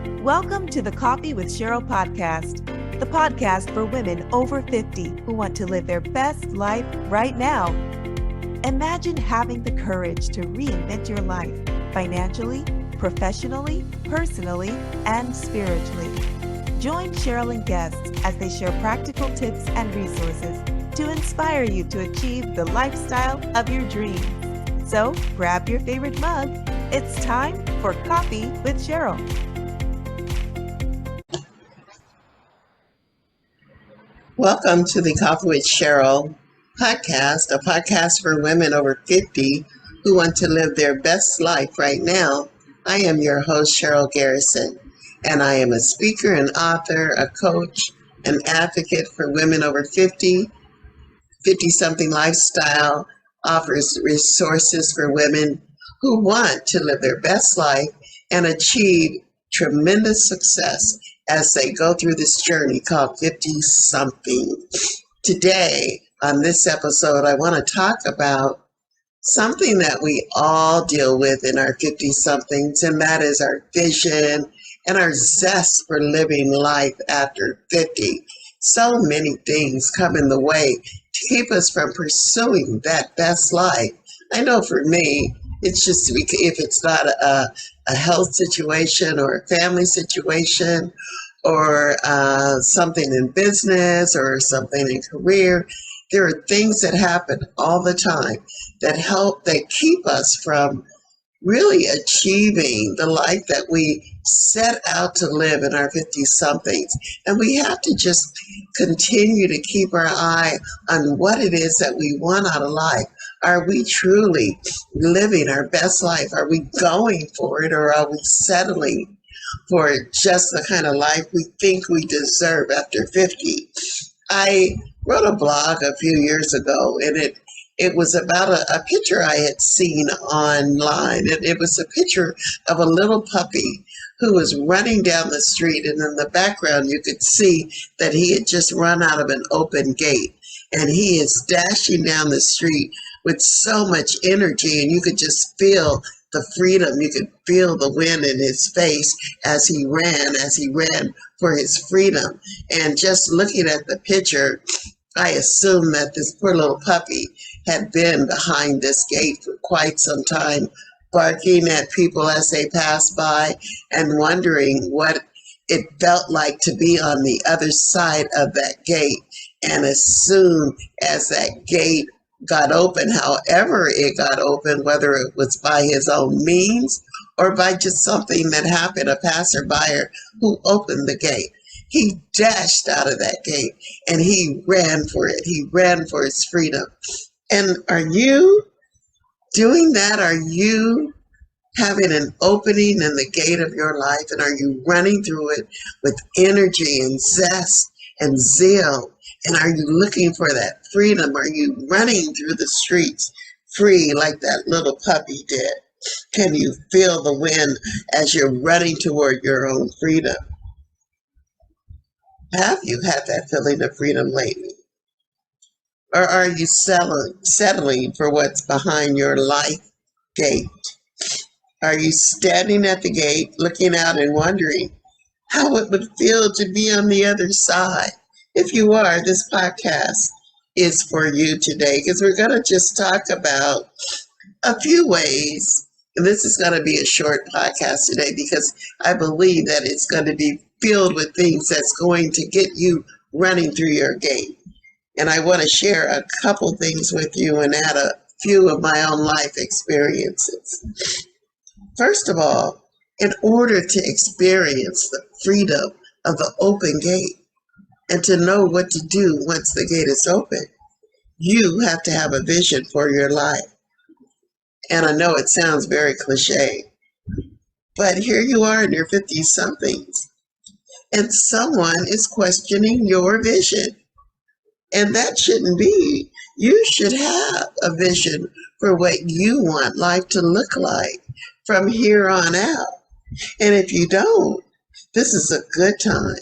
Welcome to the Coffee with Cheryl podcast, the podcast for women over 50 who want to live their best life right now. Imagine having the courage to reinvent your life financially, professionally, personally, and spiritually. Join Cheryl and guests as they share practical tips and resources to inspire you to achieve the lifestyle of your dreams. So grab your favorite mug. It's time for Coffee with Cheryl. Welcome to the Coffee with Cheryl podcast, a podcast for women over 50 who want to live their best life right now. I am your host, Cheryl Garrison, and I am a speaker and author, a coach, an advocate for women over 50, 50-something lifestyle, offers resources for women who want to live their best life and achieve tremendous success as they go through this journey called 50-something. Today, on this episode, I want to talk about something that we all deal with in our 50-somethings, and that is our vision and our zest for living life after 50. So many things come in the way to keep us from pursuing that best life. I know for me, it's just if it's not a health situation or a family situation or something in business or something in career, there are things that happen all the time that keep us from really achieving the life that we set out to live in our 50-somethings. And we have to just continue to keep our eye on what it is that we want out of life. Are we truly living our best life? Are we going for it, or are we settling for just the kind of life we think we deserve after 50? I wrote a blog a few years ago, and it was about a picture I had seen online. And it was a picture of a little puppy who was running down the street, and in the background you could see that he had just run out of an open gate, and he is dashing down the street with so much energy, and you could just feel the freedom. You could feel the wind in his face as he ran for his freedom. And just looking at the picture, I assumed that this poor little puppy had been behind this gate for quite some time, barking at people as they passed by and wondering what it felt like to be on the other side of that gate. And as soon as that gate got open, however it got open, whether it was by his own means or by just something that happened, a passerby who opened the gate, he dashed out of that gate and he ran for it. He ran for his freedom. And are you doing that? Are you having an opening in the gate of your life, and are you running through it with energy and zest and zeal? And are you looking for that freedom? Are you running through the streets free like that little puppy did? Can you feel the wind as you're running toward your own freedom? Have you had that feeling of freedom lately? Or are you settling for what's behind your life gate? Are you standing at the gate, looking out and wondering how it would feel to be on the other side? If you are, this podcast is for you today, because we're going to just talk about a few ways. And this is going to be a short podcast today because I believe that it's going to be filled with things that's going to get you running through your gate. And I want to share a couple things with you and add a few of my own life experiences. First of all, in order to experience the freedom of the open gate and to know what to do once the gate is open, you have to have a vision for your life. And I know it sounds very cliche, but here you are in your 50-somethings, and someone is questioning your vision. And that shouldn't be. You should have a vision for what you want life to look like from here on out. And if you don't, this is a good time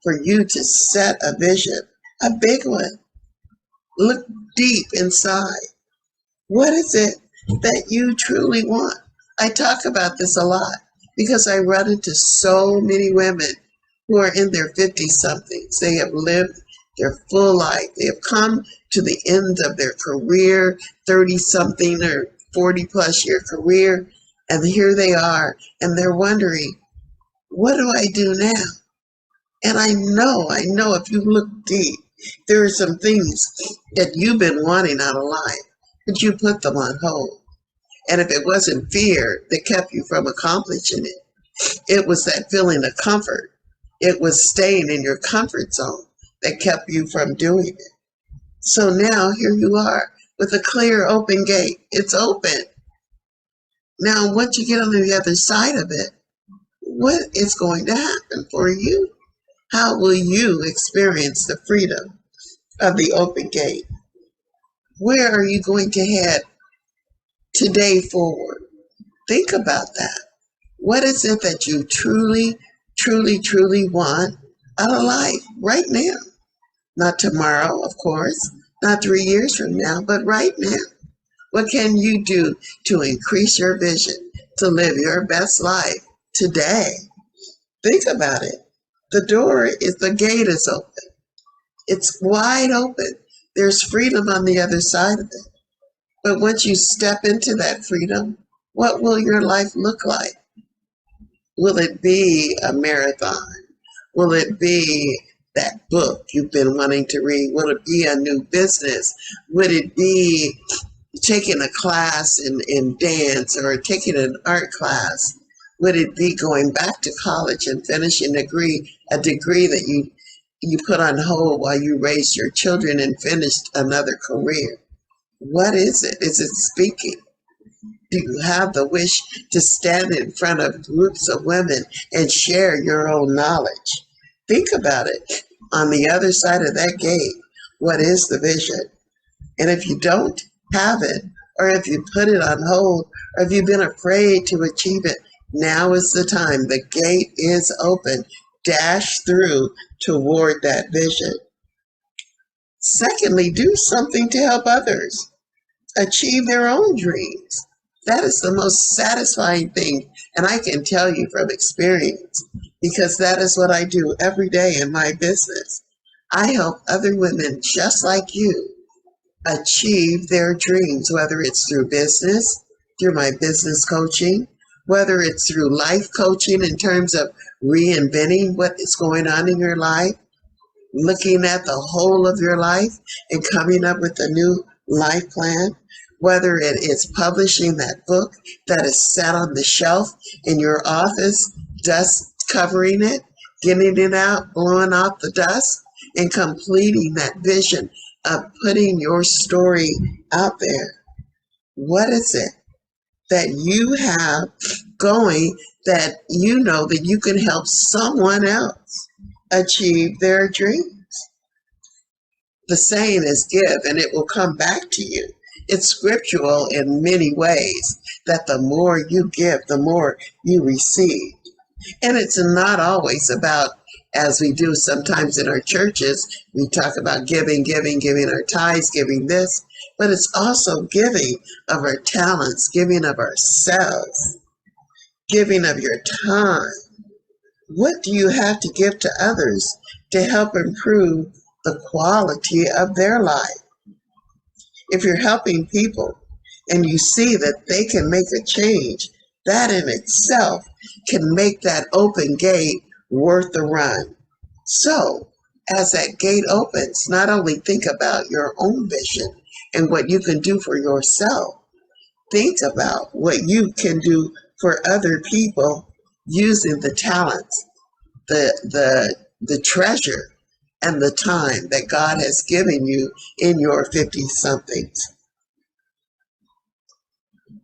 for you to set a vision, a big one. Look deep inside. What is it that you truly want? I talk about this a lot. because I run into so many women who are in their 50 somethings. They have lived their full life. They have come to the end of their career, 30 something or 40 plus year career, and here they are, and they're wondering, what do I do now? And I know if you look deep, there are some things that you've been wanting out of life, but you put them on hold. And if it wasn't fear that kept you from accomplishing it, it was that feeling of comfort. It was staying in your comfort zone that kept you from doing it. So now here you are with a clear open gate. It's open. Now, once you get on the other side of it, what is going to happen for you? How will you experience the freedom of the open gate? Where are you going to head today forward? Think about that. What is it that you truly, truly, truly want out of life right now? Not tomorrow, of course, not 3 years from now, but right now. What can you do to increase your vision, to live your best life today? Think about it. The gate is open. It's wide open. There's freedom on the other side of it. But once you step into that freedom, what will your life look like? Will it be a marathon? Will it be that book you've been wanting to read? Will it be a new business? Would it be taking a class in dance or taking an art class? Would it be going back to college and finishing a degree that you put on hold while you raised your children and finished another career? What is it? Is it speaking? Do you have the wish to stand in front of groups of women and share your own knowledge? Think about it. On the other side of that gate, what is the vision? And if you don't have it, or if you put it on hold, or if you've been afraid to achieve it, now is the time. The gate is open. Dash through toward that vision. Secondly, do something to help others achieve their own dreams. That is the most satisfying thing. And I can tell you from experience, because that is what I do every day in my business. I help other women just like you achieve their dreams, whether it's through business, through my business coaching, whether it's through life coaching in terms of reinventing what is going on in your life, looking at the whole of your life and coming up with a new life plan, whether it is publishing that book that is sat on the shelf in your office, dust covering it, getting it out, blowing off the dust, and completing that vision of putting your story out there. What is it that you have going that you know that you can help someone else achieve their dreams? The saying is give and it will come back to you. It's scriptural in many ways that the more you give, the more you receive. And it's not always about, as we do sometimes in our churches, we talk about giving our tithes, giving this, but it's also giving of our talents, giving of ourselves, giving of your time. What do you have to give to others to help improve the quality of their life? If you're helping people and you see that they can make a change, that in itself can make that open gate worth the run. So, as that gate opens, not only think about your own vision and what you can do for yourself, think about what you can do for other people using the talents, the treasure, and the time that God has given you in your 50 somethings.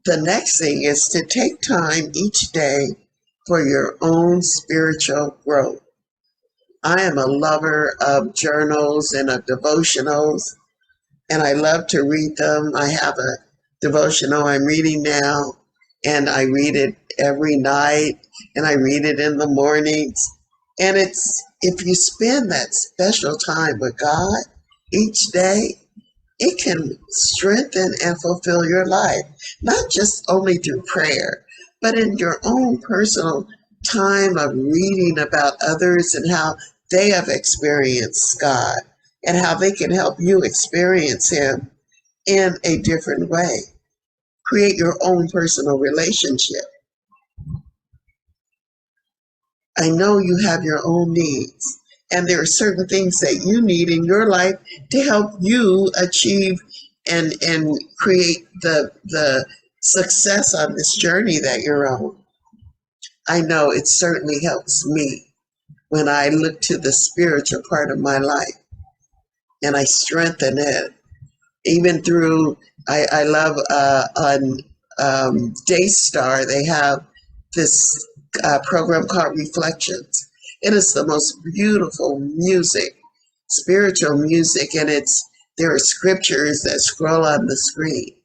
The next thing is to take time each day for your own spiritual growth. I am a lover of journals and of devotionals, and I love to read them. I have a devotional I'm reading now, and I read it every night, and I read it in the mornings. And it's, if you spend that special time with God each day, it can strengthen and fulfill your life, not just only through prayer, but in your own personal time of reading about others and how they have experienced God and how they can help you experience Him in a different way. Create your own personal relationship. I know you have your own needs, and there are certain things that you need in your life to help you achieve and create the success on this journey that you're on. I know it certainly helps me when I look to the spiritual part of my life and I strengthen it. Even through, I love on Daystar, they have this program called Reflections. It is the most beautiful music, spiritual music, and there are scriptures that scroll on the screen.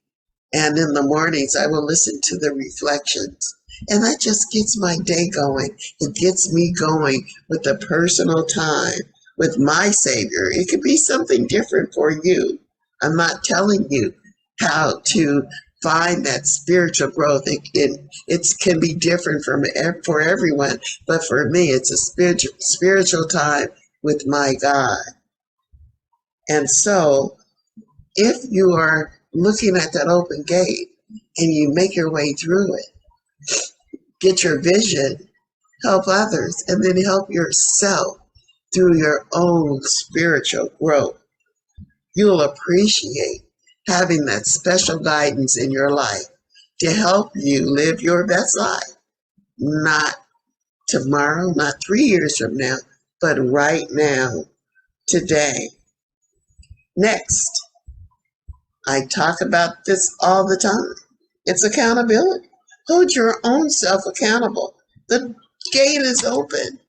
And in the mornings, I will listen to the reflections. And that just gets my day going. It gets me going with a personal time with my Savior. It could be something different for you. I'm not telling you how to find that spiritual growth. It can be different for everyone, but for me, it's a spiritual time with my God. And so, if you are looking at that open gate and you make your way through it, get your vision, help others, and then help yourself through your own spiritual growth, you'll appreciate having that special guidance in your life to help you live your best life. Not tomorrow, not 3 years from now, but right now, today. Next, I talk about this all the time. It's accountability. Hold your own self accountable. The gate is open.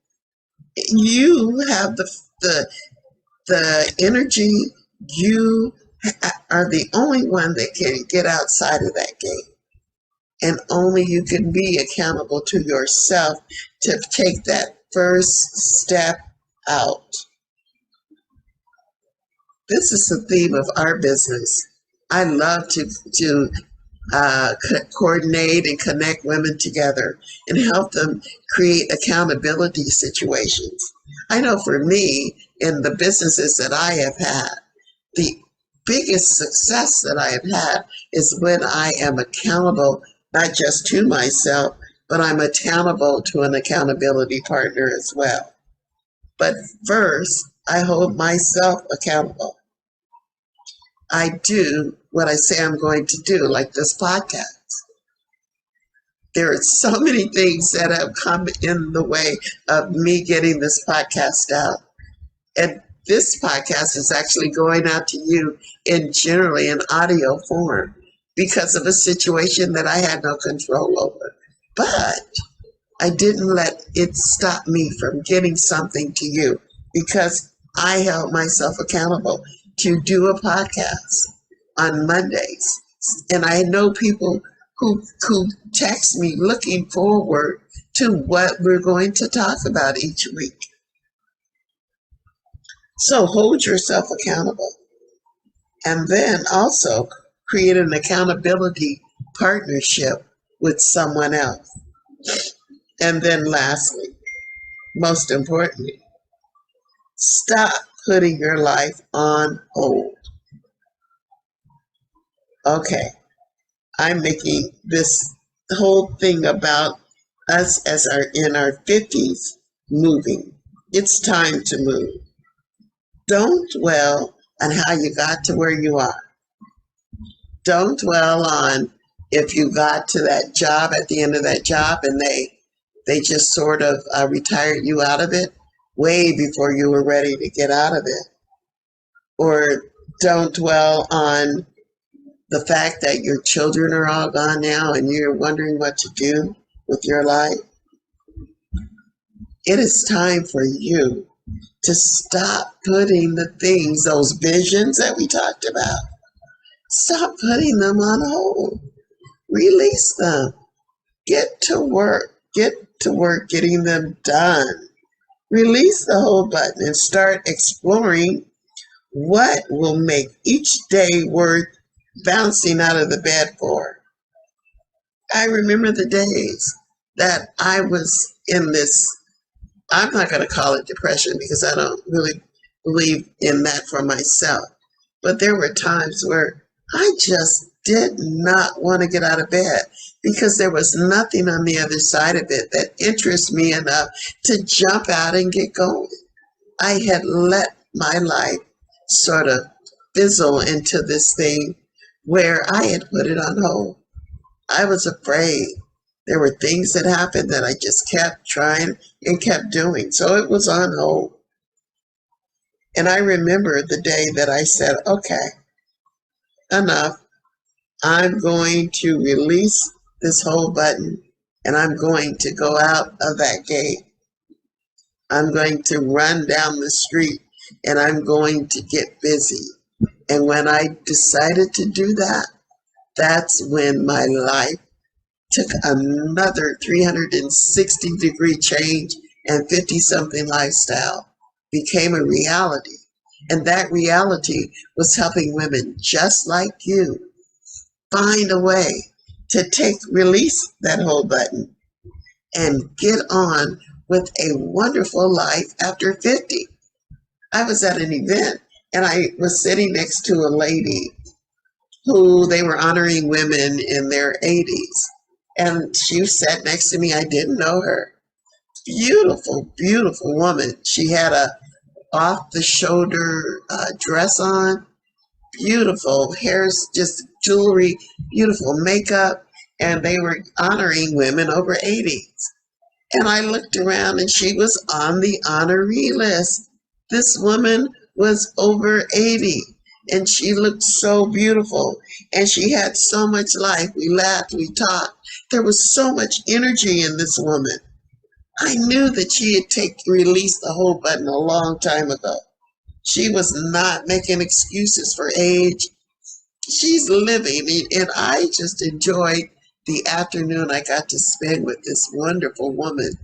You have the energy. You are the only one that can get outside of that gate. And only you can be accountable to yourself to take that first step out. This is the theme of our business. I love to coordinate and connect women together and help them create accountability situations. I know for me, in the businesses that I have had, the biggest success that I have had is when I am accountable, not just to myself, but I'm accountable to an accountability partner as well. But first, I hold myself accountable. I do what I say I'm going to do, like this podcast. There are so many things that have come in the way of me getting this podcast out. And this podcast is actually going out to you generally in audio form because of a situation that I had no control over. But I didn't let it stop me from getting something to you because I held myself accountable to do a podcast on Mondays. And I know people who text me looking forward to what we're going to talk about each week. So hold yourself accountable. And then also create an accountability partnership with someone else. And then lastly, most importantly, stop putting your life on hold. Okay, I'm making this whole thing about us as in our 50s moving. It's time to move. Don't dwell on how you got to where you are. Don't dwell on if you got to that job at the end of that job and they just sort of retired you out of it way before you were ready to get out of it. Or don't dwell on the fact that your children are all gone now and you're wondering what to do with your life. It is time for you to stop putting the things, those visions that we talked about, stop putting them on hold. Release them. Get to work. Get to work getting them done. Release the hold button and start exploring what will make each day worth bouncing out of the bed for. I remember the days that I was in this, I'm not going to call it depression because I don't really believe in that for myself. But there were times where I just did not want to get out of bed because there was nothing on the other side of it that interested me enough to jump out and get going. I had let my life sort of fizzle into this thing where I had put it on hold. I was afraid. There were things that happened that I just kept trying and kept doing. So it was on hold. And I remember the day that I said, okay, enough. I'm going to release this whole button and I'm going to go out of that gate. I'm going to run down the street and I'm going to get busy. And when I decided to do that, that's when my life took another 360-degree change, and 50-something lifestyle became a reality. And that reality was helping women just like you find a way to release that whole button and get on with a wonderful life after 50. I was at an event and I was sitting next to a lady who they were honoring women in their 80s. And she sat next to me. I didn't know her. Beautiful, beautiful woman. She had a off the shoulder dress on, beautiful hair's just jewelry, beautiful makeup, and they were honoring women over 80s. And I looked around and she was on the honoree list. This woman was over 80 and she looked so beautiful and she had so much life. We laughed, we talked. There was so much energy in this woman. I knew that she had released the whole button a long time ago. She was not making excuses for age. She's living, and I just enjoyed the afternoon I got to spend with this wonderful woman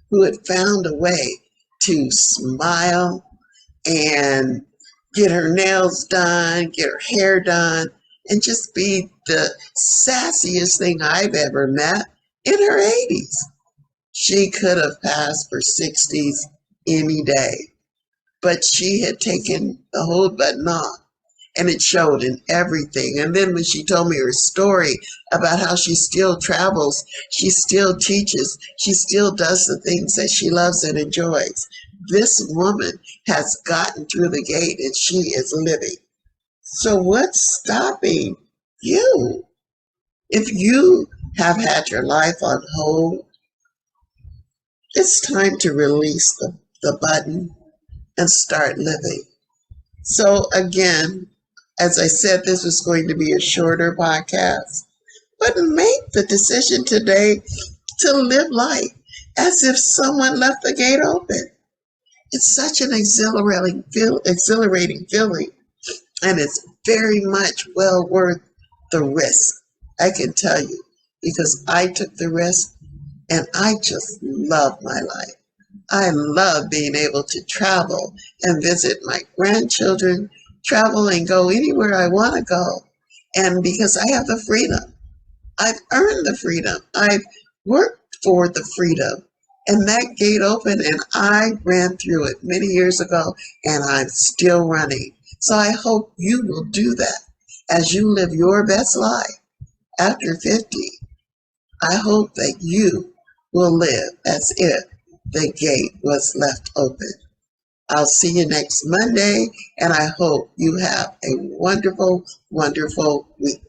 who had found a way to smile and get her nails done, get her hair done, and just be the sassiest thing I've ever met in her 80s. She could have passed for 60s any day, but she had taken the whole button off. And it showed in everything. And then when she told me her story about how she still travels, she still teaches, she still does the things that she loves and enjoys. This woman has gotten through the gate and she is living. So what's stopping you? If you have had your life on hold, it's time to release the button and start living. So again, as I said, this was going to be a shorter podcast, but make the decision today to live life as if someone left the gate open. It's such an exhilarating feeling, and it's very much well worth the risk. I can tell you, because I took the risk and I just love my life. I love being able to travel and visit my grandchildren, travel and go anywhere I want to go. And because I have the freedom, I've earned the freedom. I've worked for the freedom. And that gate opened and I ran through it many years ago and I'm still running. So I hope you will do that as you live your best life after 50. I hope that you will live as if the gate was left open. I'll see you next Monday, and I hope you have a wonderful, wonderful week.